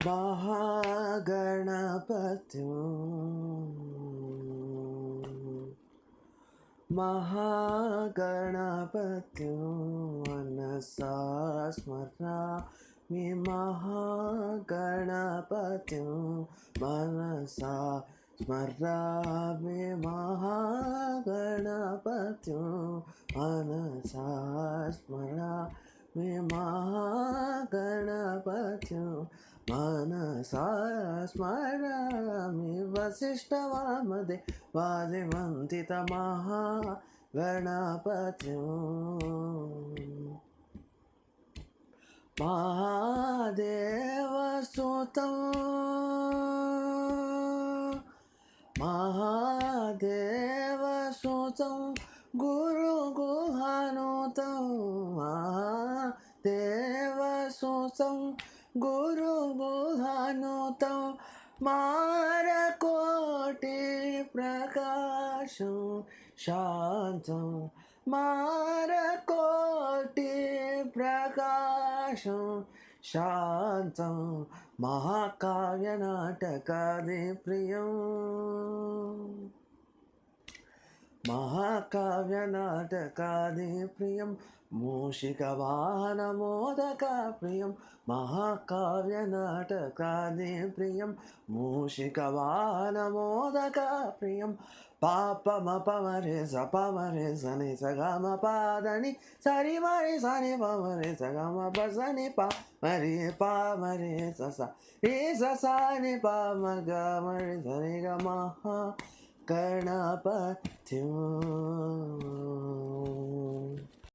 महागणपतिं मनसा स्मरामि महागणपतिं मनसा स्मरामि महागणपतिं मनसा स्मरामि महागणपतिं मनसा स्मरामि वसिष्ठवामदेवादिवन्दितमहागणपतिं महादेवसुतं गुरुगुहानुतं महादेवसुतं गुरुगुहानुतं मारकोटिप्रकाशं शान्तं मारकोटिप्रकाशं शान्तं महाकाव्यनाटकादिप्रियम् महाकाव्यनाटकादिप्रियं मूषिकवाहनमोदकप्रियं महाकाव्यनाटकादिप्रियं मूषिकवाहनमोदकप्रियं पापमपमरे सपमरे सनि सगमपादनि सरि मरि सनि पमरे सगमपसनि पामरे पामरे ससा रे ससानि पामगमरे सनि गमः गणपतिं